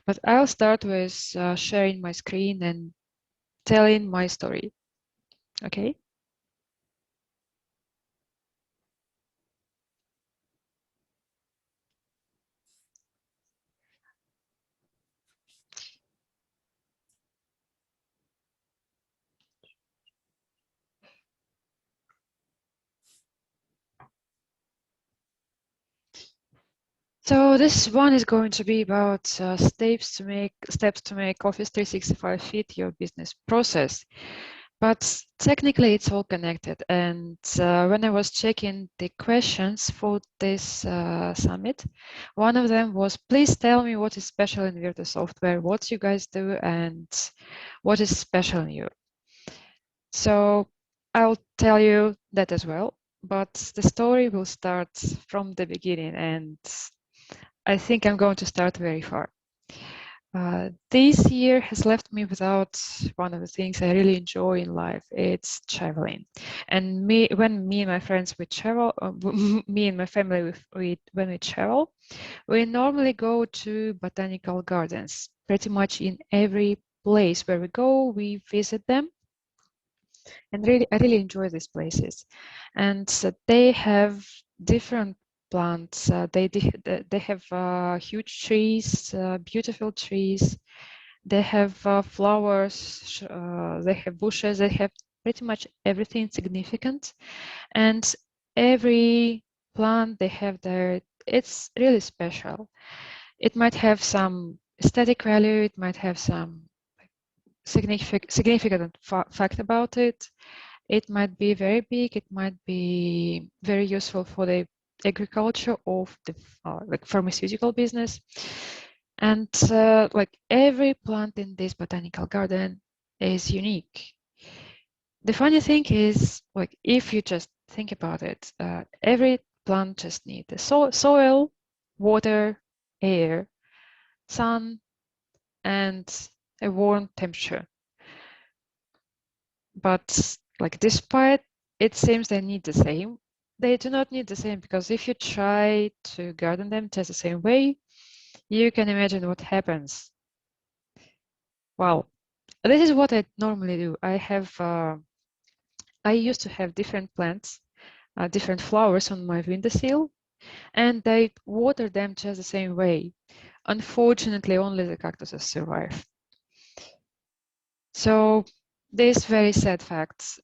But I'll start with sharing my screen and telling my story. Okay. So this one is going to be about steps to make Office 365 fit your business process. But technically, it's all connected. And when I was checking the questions for this summit, one of them was, please tell me what is special in VirtoSoftware, what you guys do, and what is special in you. So I'll tell you that as well. But the story will start from the beginning, and I think I'm going to start very far. This year has left me without one of the things I really enjoy in life. It's traveling. And when me and my friends we travel, me and my family when we travel, we normally go to botanical gardens. Pretty much in every place where we go, we visit them. And I really enjoy these places. And they have different plants. They have huge trees, beautiful trees. They have flowers. They have bushes. They have pretty much everything significant. And every plant they have there, it's really special. It might have some aesthetic value. It might have some significant fact about it. It might be very big, it might be very useful for the agriculture of the like pharmaceutical business. And like every plant in this botanical garden is unique. The funny thing is, like if you just think about it, every plant just needs the soil, water, air, sun, and a warm temperature. But like despite it seems they need the same, they do not need the same, because if you try to garden them just the same way, you can imagine what happens. Well, this is what I normally do. I used to have different plants, different flowers on my windowsill, and I water them just the same way. Unfortunately, only the cactuses survive. So this very sad fact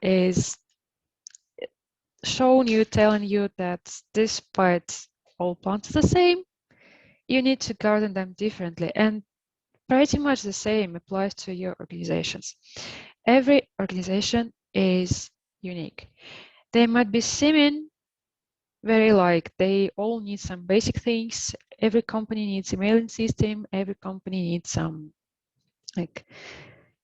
is telling you that despite all plants the same, you need to garden them differently. And pretty much the same applies to your organizations. Every organization is unique. They might be seeming very like they all need some basic things. Every company needs a mailing system. Every company needs some like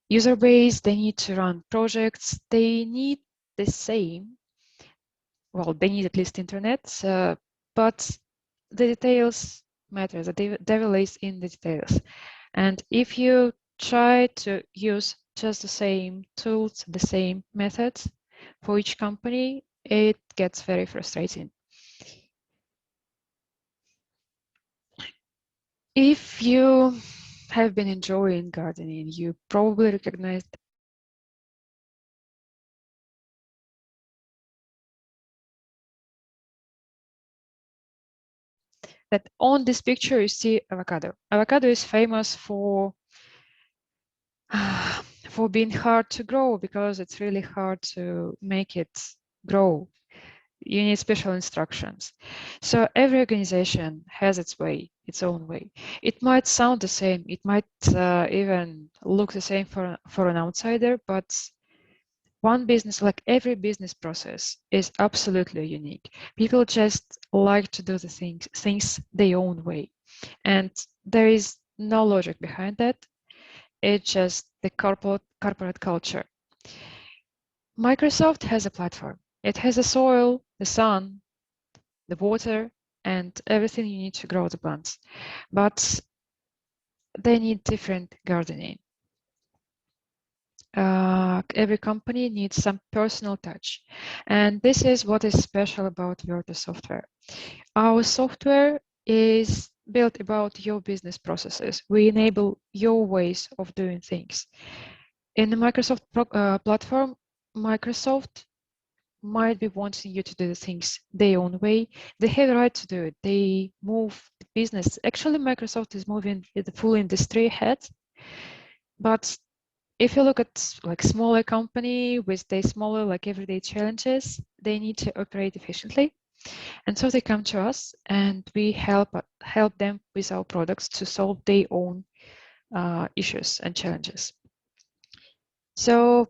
user base. They need to run projects. They need the same. Well, they need at least internet, but the details matter. The devil is in the details. And if you try to use just the same tools, the same methods for each company, it gets very frustrating. If you have been enjoying gardening, you probably recognize that on this picture you see avocado. Avocado is famous for being hard to grow because it's really hard to make it grow. You need special instructions. So every organization has its way, its own way. It might sound the same. It might even look the same for an outsider, but one business, like every business process, is absolutely unique. People just like to do the things their own way. And there is no logic behind that. It's just the corporate culture. Microsoft has a platform. It has the soil, the sun, the water, and everything you need to grow the plants. But they need different gardening. Every company needs some personal touch. And this is what is special about VirtoSoftware. Our software is built about your business processes. We enable your ways of doing things. In the Microsoft platform, Microsoft might be wanting you to do the things their own way. They have a right to do it. They move the business. Actually, Microsoft is moving the full industry ahead. But if you look at like smaller company with their smaller like everyday challenges, they need to operate efficiently. And so they come to us and we help them with our products to solve their own issues and challenges. So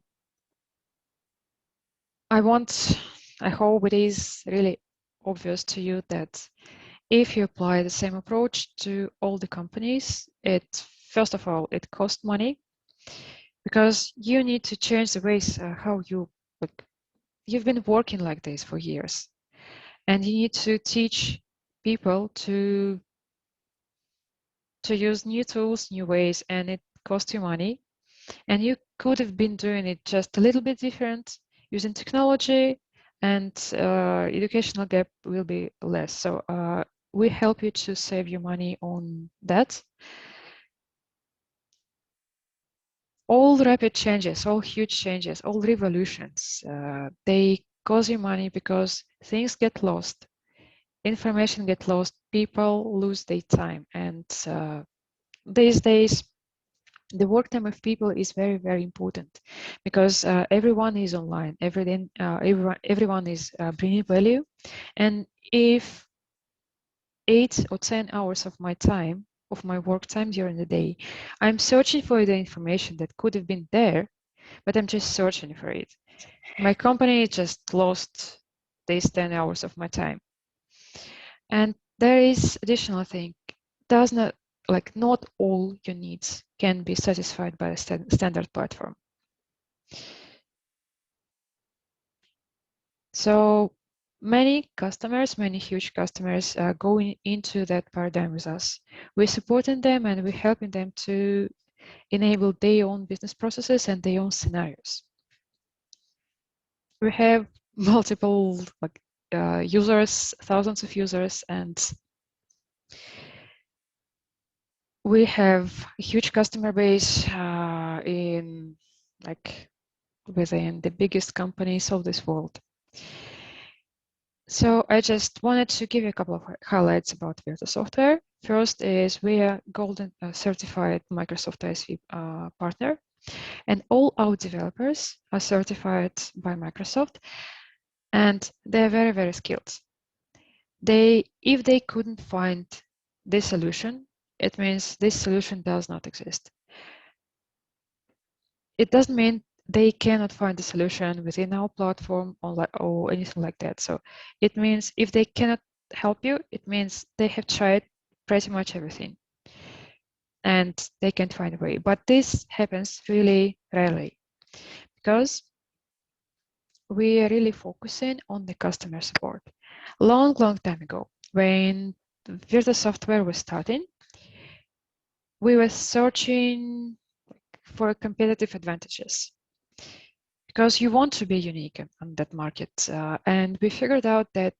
I hope it is really obvious to you that if you apply the same approach to all the companies, first of all, it costs money because you need to change the ways how you've been working like this for years. And you need to teach people to use new tools, new ways, and it costs you money. And you could have been doing it just a little bit different using technology, and educational gap will be less. So we help you to save you money on that. All rapid changes, all huge changes, all revolutions, they cost you money because things get lost, information get lost, people lose their time, and these days the work time of people is very, very important because everyone is online, everyone is bringing value. And if 8 or 10 hours of my time, of my work time during the day, I'm searching for the information that could have been there, but I'm just searching for it. My company just lost these 10 hours of my time. And there is additional thing, not all your needs can be satisfied by a standard platform. So many huge customers are going into that paradigm with us. We're supporting them and we're helping them to enable their own business processes and their own scenarios. We have multiple users, thousands of users, and we have a huge customer base within the biggest companies of this world. So I just wanted to give you a couple of highlights about VirtoSoftware. First is we are golden certified Microsoft ISV partner, and all our developers are certified by Microsoft, and they're very, very skilled. If they couldn't find this solution, it means this solution does not exist. It doesn't mean they cannot find a solution within our platform or anything like that. So it means if they cannot help you, it means they have tried pretty much everything and they can't find a way. But this happens really rarely because we are really focusing on the customer support. Long time ago, when VirtoSoftware was starting, we were searching for competitive advantages because you want to be unique on that market. And we figured out that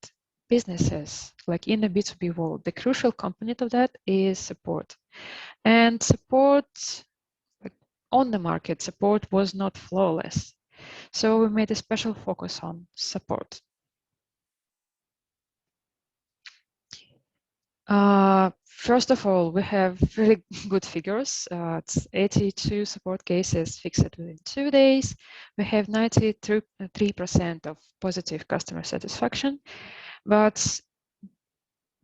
businesses, like in the B2B world, the crucial component of that is support. And support, on the market, support was not flawless. So we made a special focus on support. First of all, we have really good figures. It's 82 support cases fixed within 2 days. We have 93% of positive customer satisfaction. But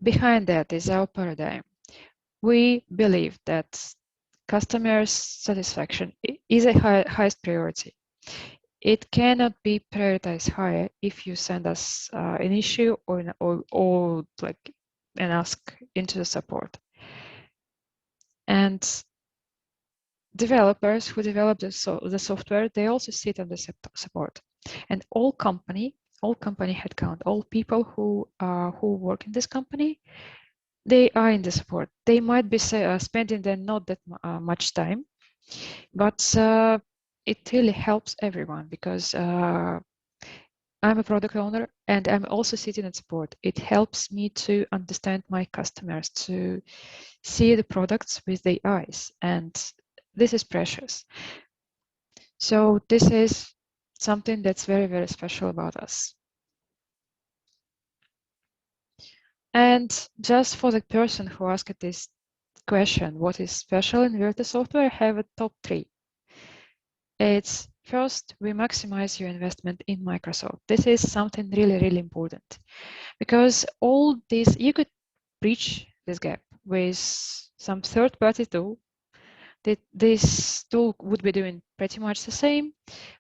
behind that is our paradigm. We believe that customer satisfaction is a highest priority. It cannot be prioritized higher if you send us an issue or an ask into the support. And developers who develop the software, they also sit on the support. And all company headcount, all people who work in this company, they are in the support. They might be spending there not that much time, but it really helps everyone because I'm a product owner and I'm also sitting at support. It helps me to understand my customers, to see the products with their eyes, and this is precious. So this is something that's very, very special about us. And just for the person who asked this question, what is special in VirtoSoftware, I have a top 3. It's first, we maximize your investment in Microsoft. This is something really, really important because all this, you could bridge this gap with some third-party tool. This tool would be doing pretty much the same,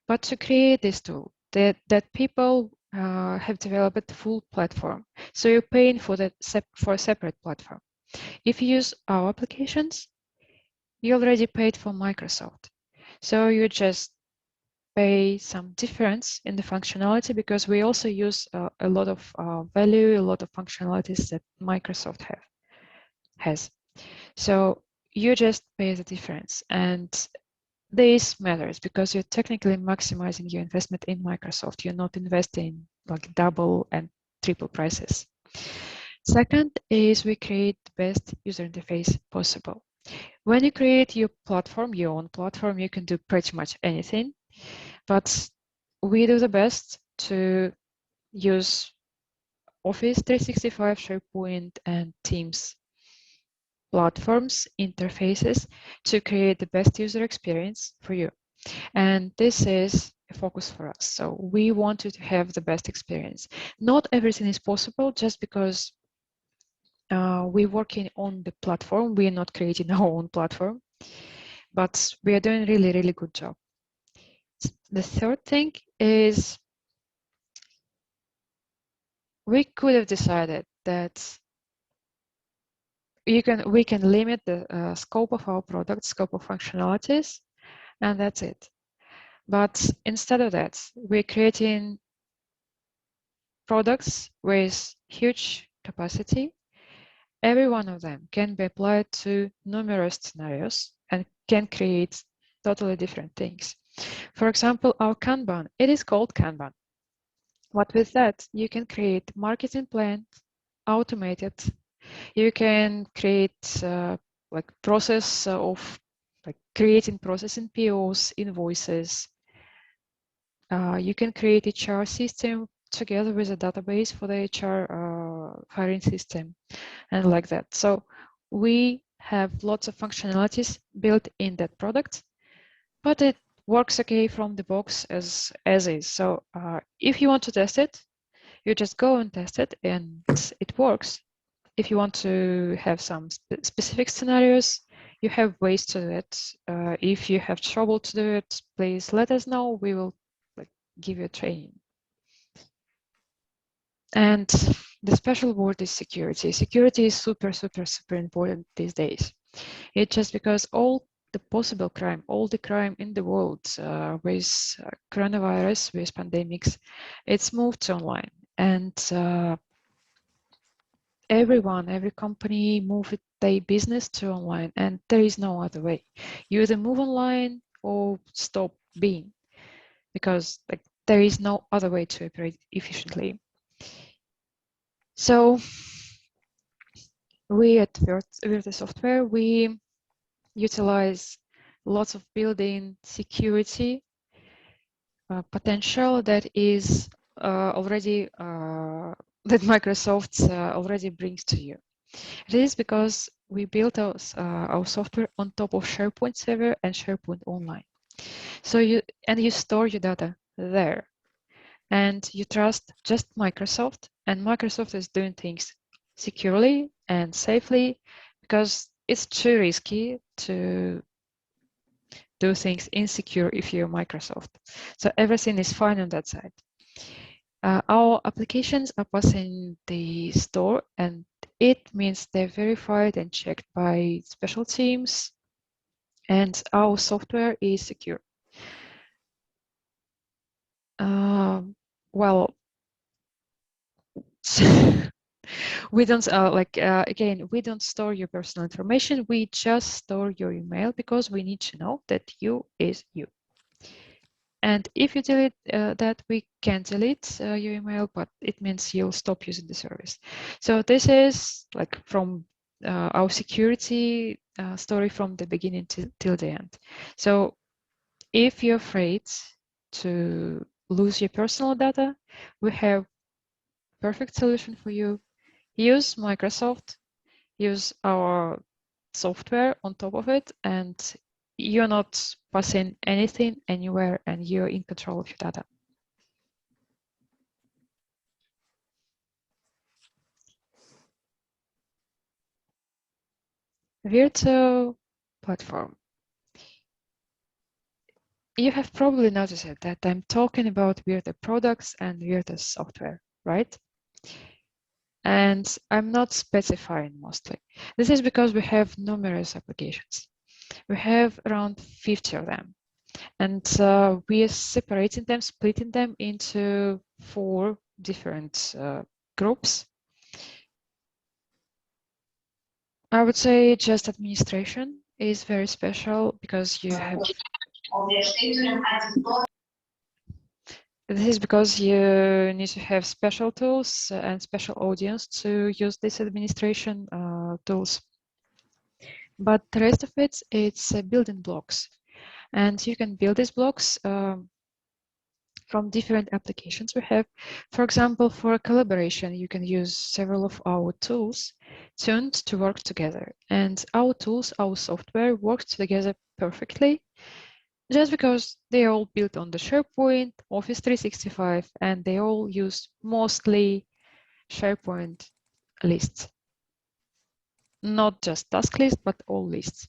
but to create this tool, that people have developed a full platform. So you're paying for for a separate platform. If you use our applications, you already paid for Microsoft. So you just pay some difference in the functionality because we also use a lot of value, a lot of functionalities that Microsoft has. So you just pay the difference. And this matters because you're technically maximizing your investment in Microsoft. You're not investing like double and triple prices. Second is we create the best user interface possible. When you create your platform, your own platform, you can do pretty much anything, but we do the best to use Office 365, SharePoint, and Teams platforms, interfaces to create the best user experience for you. And this is a focus for us. So we want you to have the best experience. Not everything is possible just because we're working on the platform. We are not creating our own platform, but we are doing really, really good job. The third thing is we could have decided that we can limit the scope of our product, scope of functionalities, and that's it. But instead of that, we're creating products with huge capacity. Every one of them can be applied to numerous scenarios and can create totally different things. For example, our Kanban, it is called Kanban. What with that, you can create marketing plan, automate it. You can create like process of like creating processing POs, invoices. You can create HR system together with a database for the HR hiring system and like that. So we have lots of functionalities built in that product, but it works okay from the box as is. So if you want to test it, you just go and test it and it works. If you want to have some specific scenarios, you have ways to do it. If you have trouble to do it, please let us know. We will give you a training. And the special word is security. Security is super, super, super important these days. It's just because all the possible crime, all the crime in the world with coronavirus, with pandemics, it's moved online. And every company move their business to online, and there is no other way. You either move online or stop being, because like there is no other way to operate efficiently. So we at VirtoSoftware, we utilize lots of built-in security potential that is already that Microsoft already brings to you. It is because we built our software on top of SharePoint server and SharePoint Online. So you store your data there, and you trust just Microsoft, and Microsoft is doing things securely and safely because it's too risky to do things insecure if you're Microsoft. So everything is fine on that side. Our applications are passing the store, and it means they're verified and checked by special teams, and our software is secure. Well, we don't again, we don't store your personal information. We just store your email because we need to know that you is you. And if you delete that, we can delete your email, but it means you'll stop using the service. So this is like from our security story from the beginning till the end. So if you're afraid to lose your personal data, we have perfect solution for you. Use Microsoft, use our software on top of it, and you're not passing anything anywhere, and you're in control of your data. Virto Platform. You have probably noticed it, that I'm talking about Virto products and VirtoSoftware, right? And I'm not specifying mostly. This is because we have numerous applications. We have around 50 of them. And we are separating them, splitting them into 4 different groups. I would say just administration is very special because you have. This is because you need to have special tools and special audience to use these administration tools. But the rest of it, it's building blocks. And you can build these blocks from different applications we have. For example, for collaboration, you can use several of our tools tuned to work together. And our tools, our software works together perfectly just because they are all built on the SharePoint, Office 365, and they all use mostly SharePoint lists. Not just task lists, but all lists.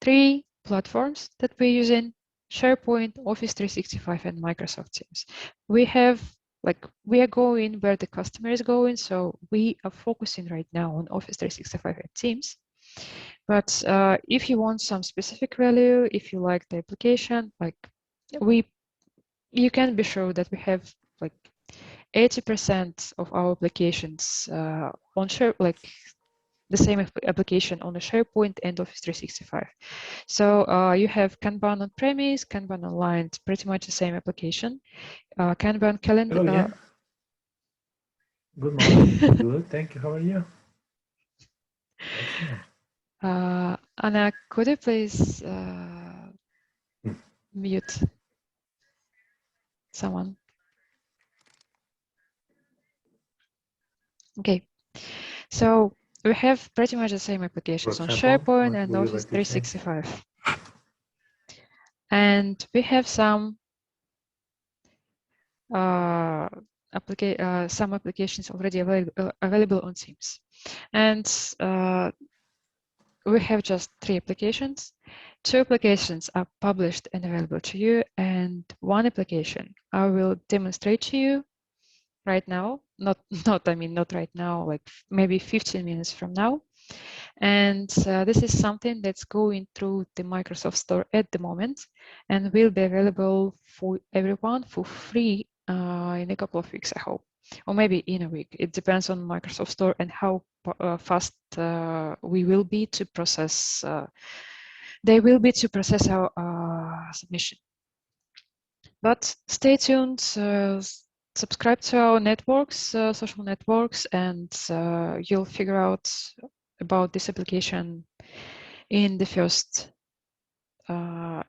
3 platforms that we're using: SharePoint, Office 365, and Microsoft Teams. We are going where the customer is going, so we are focusing right now on Office 365 and Teams. But if you want some specific value, if you like the application, you can be sure that we have 80% of our applications on the same application on the SharePoint and Office 365. So you have Kanban on premise, Kanban online, it's pretty much the same application. Kanban calendar. Hello, yeah. Good morning. Good, thank you. How are you? Excellent. Anna, could you please mute someone? Okay, so we have pretty much the same applications on SharePoint and Office 365. And we have some applications already available on Teams. And we have just 3 applications. 2 applications are published and available to you, and 1 application I will demonstrate to you right now. Not right now, like maybe 15 minutes from now. And this is something that's going through the Microsoft Store at the moment and will be available for everyone for free in a couple of weeks, I hope, or maybe in a week. It depends on Microsoft Store and how fast we will be to process. They will be to process our submission. But stay tuned. Subscribe to our networks, social networks, and you'll figure out about this application in the first tier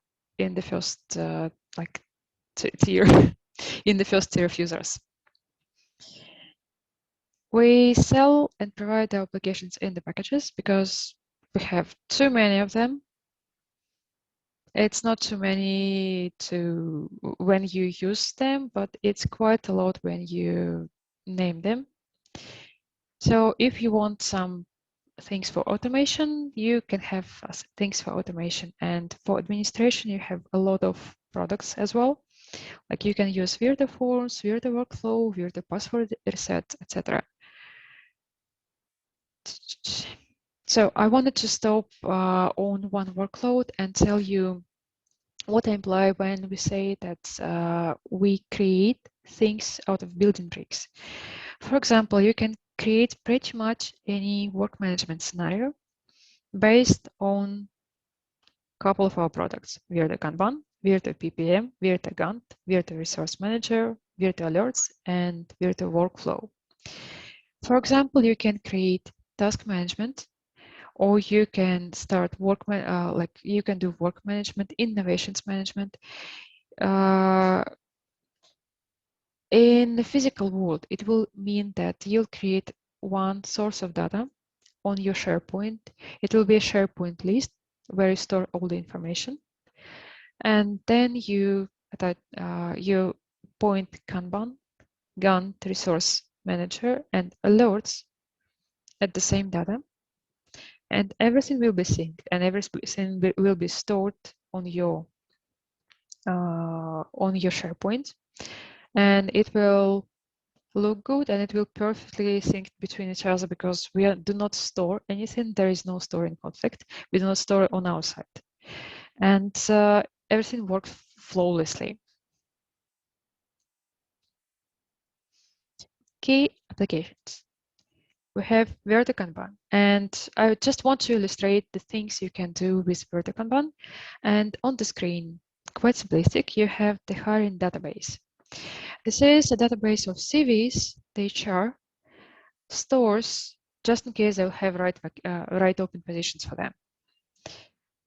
in the first tier of users. We sell and provide our applications in the packages because we have too many of them. It's not too many when you use them, but it's quite a lot when you name them. So if you want some things for automation, you can have things for automation, and for administration you have a lot of products as well. Like you can use Virto Forms, Virto Workflow, Virto Password Reset, etc. So I wanted to stop on one workload and tell you what I imply when we say that we create things out of building bricks. For example, you can create pretty much any work management scenario based on a couple of our products. Virto Kanban, Virto PPM, Virto Gantt, Virto Resource Manager, Virto Alerts, and Virto Workflow. For example, you can create task management, or you can start you can do work management, innovations management. In the physical world, it will mean that you'll create one source of data on your SharePoint. It will be a SharePoint list where you store all the information. And then you point Kanban, Gantt Resource Manager, and alerts at the same data. And everything will be synced, and everything will be stored on your SharePoint. And it will look good, and it will perfectly sync between each other, because we do not store anything. There is no storing conflict. We do not store on our side, and everything works flawlessly. Key applications. We have Virto Kanban, and I just want to illustrate the things you can do with Virto Kanban. And on the screen, quite simplistic, you have the hiring database. This is a database of CVs. The HR stores just in case they'll have right open positions for them.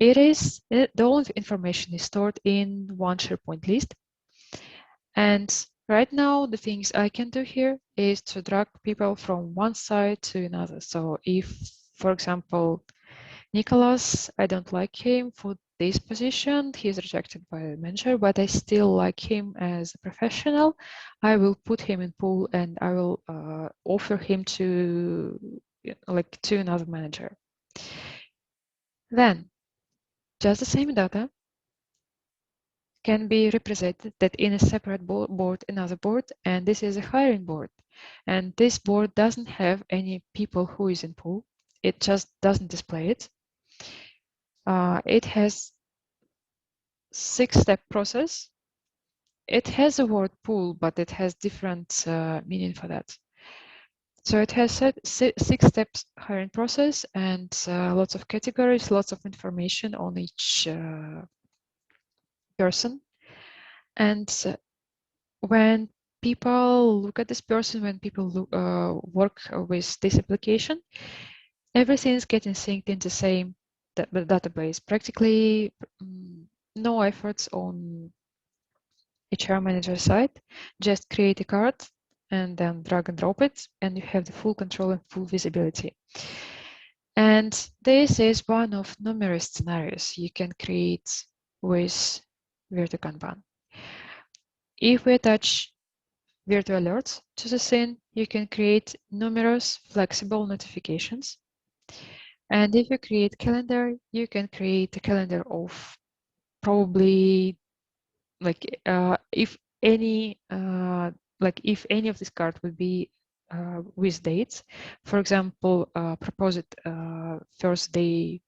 The only information is stored in one SharePoint list. And right now, the things I can do here is to drag people from one side to another. So if, for example, Nicholas, I don't like him for this position, he's rejected by the manager, but I still like him as a professional, I will put him in pool, and I will offer him to another manager. Then just the same data can be represented that in a separate board, another board, and this is a hiring board. And this board doesn't have any people who is in pool. It just doesn't display it. It has 6-step process. It has a word pool, but it has different meaning for that. So it has 6 steps hiring process, and lots of categories, lots of information on each person. And when people look at this person, when people work with this application, everything is getting synced in the same database. Practically no efforts on HR manager side. Just create a card and then drag and drop it, and you have the full control and full visibility. And this is one of numerous scenarios you can create with Virto Kanban. If we attach Virto Alerts to the scene, you can create numerous flexible notifications. And if you create calendar, you can create a calendar of probably if any of this card would be with dates, for example, proposed first day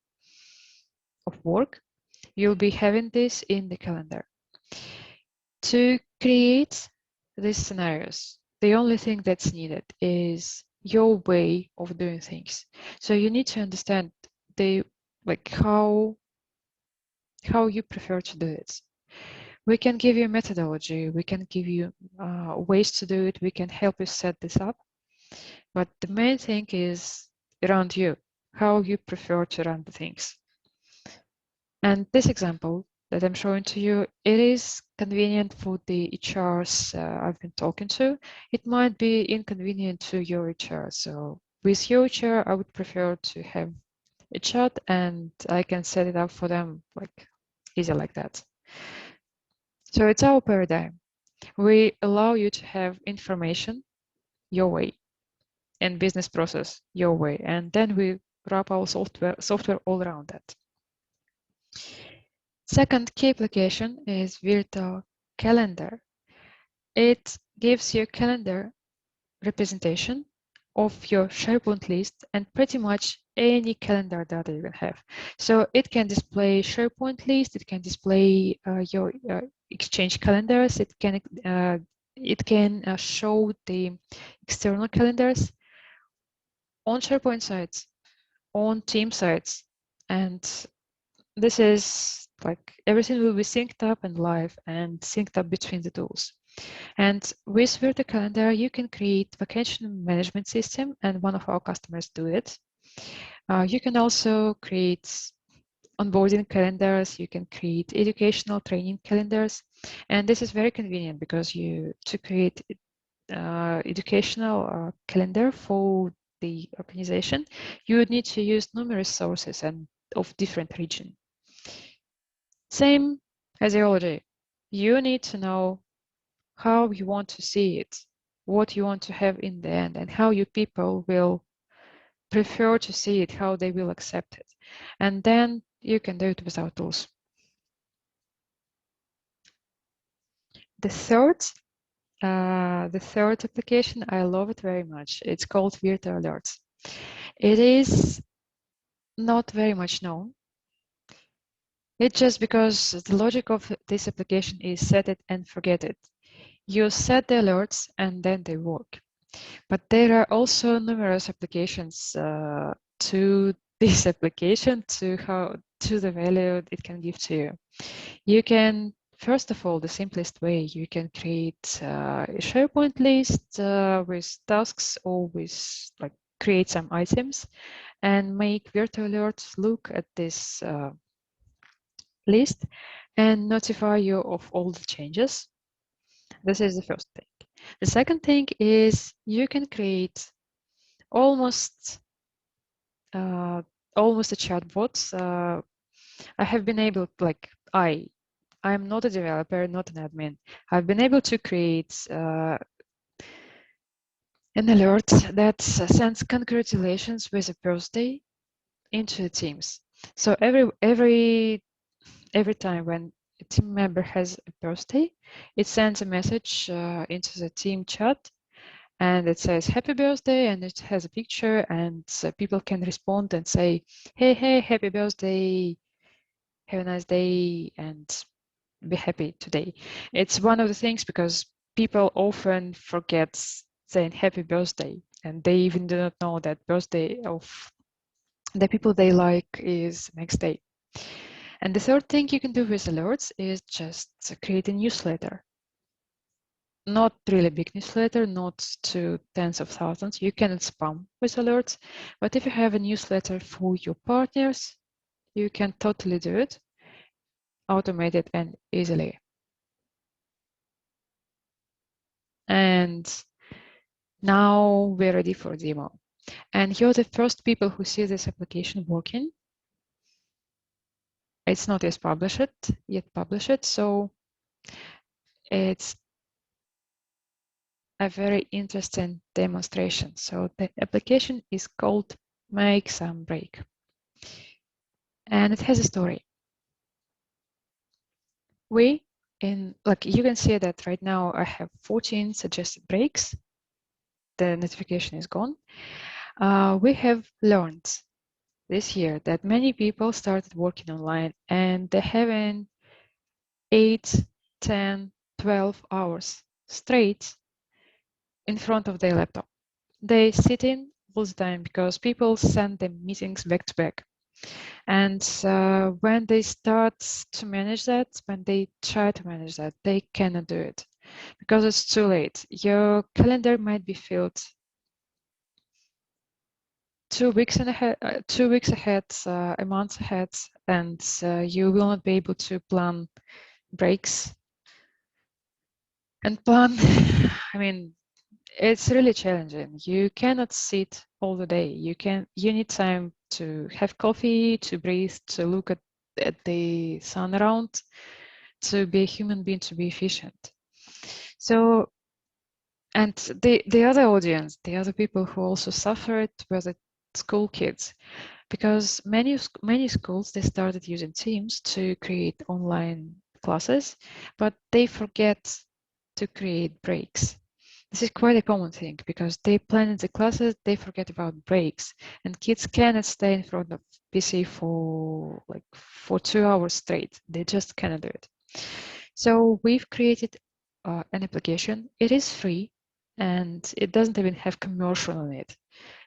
of work, you'll be having this in the calendar. To create these scenarios, the only thing that's needed is your way of doing things. So you need to understand how you prefer to do it. We can give you a methodology, we can give you ways to do it, we can help you set this up. But the main thing is around you, how you prefer to run the things. And this example that I'm showing to you, it is convenient for the HRs I've been talking to. It might be inconvenient to your HR. So with your HR, I would prefer to have a chat, and I can set it up for them easy like that. So it's our paradigm. We allow you to have information your way and business process your way, and then we wrap our software all around that. Second key application is Virto Calendar. It gives you a calendar representation of your SharePoint list and pretty much any calendar data you can have. So it can display SharePoint list, it can display your Exchange calendars, it can show the external calendars on SharePoint sites, on team sites, and this is Like everything will be synced up and live and synced up between the tools. And with Virto Calendar, you can create vacation management system, and one of our customers do it. You can also create onboarding calendars. You can create educational training calendars, and this is very convenient because to create educational calendar for the organization, you would need to use numerous sources and of different region. Same as theology, you need to know how you want to see it, what you want to have in the end, and how your people will prefer to see it, how they will accept it. And then you can do it without tools. The third application, I love it very much. It's called Virto Alerts. It is not very much known. It's just because the logic of this application is set it and forget it. You set the alerts and then they work. But there are also numerous applications to this application, to the value it can give to you. You can, first of all, the simplest way, you can create a SharePoint list with tasks or with like create some items and make Virtual Alerts look at this list and notify you of all the changes. This is the first thing. The second thing is you can create almost a chatbot. I have been able, like I'm not a developer, not an admin. I've been able to create an alert that sends congratulations with a birthday into the teams. So every time when a team member has a birthday, it sends a message into the team chat, and it says happy birthday, and it has a picture, and people can respond and say, hey, happy birthday, have a nice day, and be happy today. It's one of the things because people often forget saying happy birthday, and they even do not know that birthday of the people they like is next day. And the third thing you can do with alerts is just create a newsletter. Not really big newsletter, not to tens of thousands. You cannot spam with alerts, but if you have a newsletter for your partners, you can totally do it, automate it and easily. And now we're ready for demo. And you're the first people who see this application working. It's not yet published, so it's a very interesting demonstration. So the application is called MakeSomeBreak, and it has a story. You can see that right now I have 14 suggested breaks. The notification is gone. We have learned this year that many people started working online and they're having 8, 10, 12 hours straight in front of their laptop. They sit in all the time because people send them meetings back to back. And when they start to manage that, when they try to manage that, they cannot do it because it's too late. Your calendar might be filled 2 weeks ahead, a month ahead, and you will not be able to plan breaks and plan. I mean, it's really challenging. You cannot sit all the day. You need time to have coffee, to breathe, to look at the sun around, to be a human being, to be efficient. So, and the other audience, the other people who also suffered were the school kids, because many schools, they started using Teams to create online classes, but they forget to create breaks. This is quite a common thing because they plan the classes, they forget about breaks, and kids cannot stay in front of PC for 2 hours straight. They just cannot do it. So we've created an application. It is free and it doesn't even have commercial on it.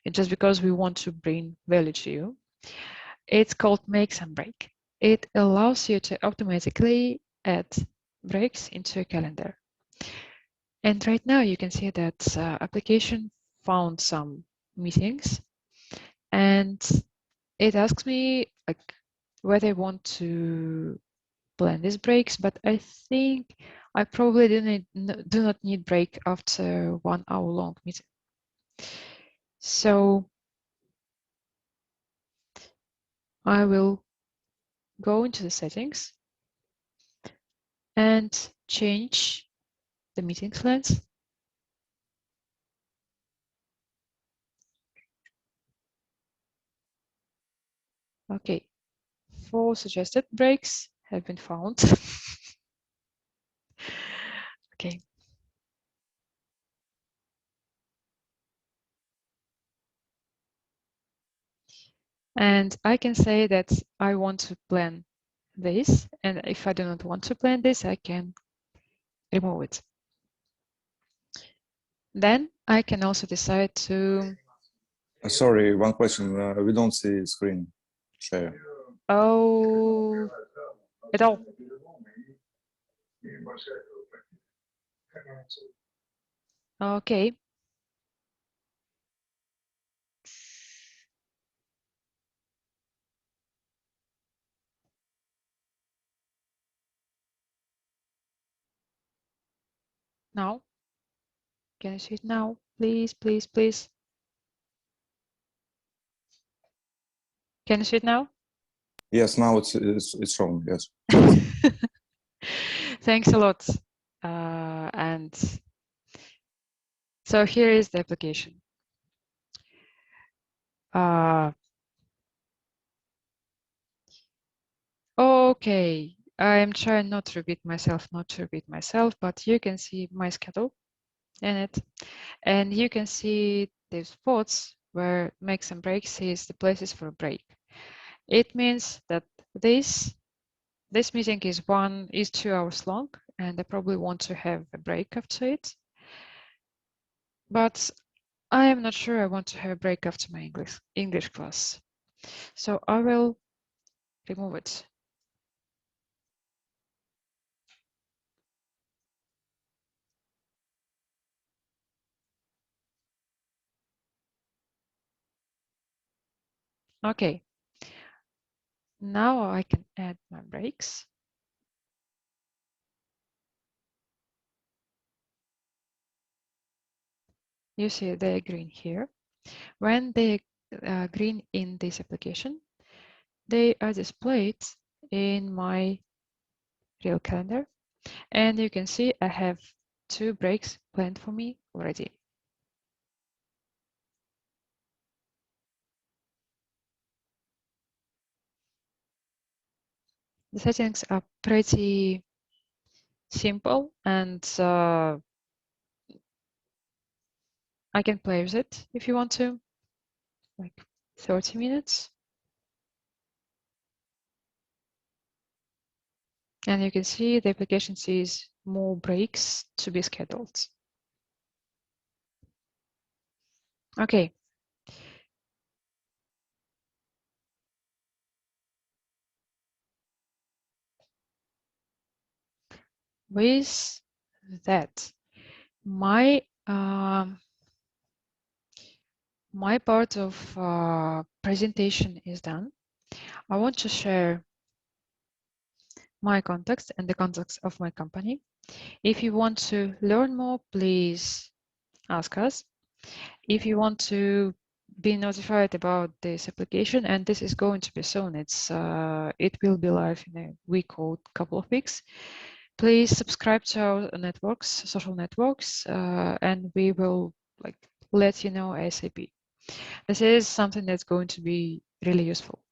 It's just because we want to bring value to you. It's called MakeSomeBreak. It allows you to automatically add breaks into a calendar. And right now you can see that application found some meetings, and it asks me like whether I want to plan these breaks, but I think I probably do not need break after 1 hour long meeting. So I will go into the settings and change the meetings length. Okay, 4 suggested breaks have been found. Okay. And I can say that I want to plan this, and if I do not want to plan this, I can remove it. Then I can also decide to... Sorry, one question. We don't see screen share. Oh, at all. Okay. Now, can you see it now? Please, please, please. Can you see it now? Yes, now it's shown. Yes. Thanks a lot. And so here is the application. Okay, I'm trying not to repeat myself, but you can see my schedule in it, and you can see the spots where MakeSomeBreak is the places for a break. It means that this meeting is 2 hours long, and I probably want to have a break after it. But I am not sure I want to have a break after my English class. So I will remove it. Okay. Now I can add my breaks. You see they're green here. When they are green in this application, they are displayed in my real calendar. And you can see I have 2 breaks planned for me already. The settings are pretty simple, and I can play with it if you want to, like 30 minutes. And you can see the application sees more breaks to be scheduled. Okay. With that, my my part of presentation is done. I want to share my contacts and the contacts of my company. If you want to learn more, please ask us. If you want to be notified about this application, and this is going to be soon, it will be live in a week or couple of weeks. Please subscribe to our networks, social networks, and we will let you know ASAP. This is something that's going to be really useful.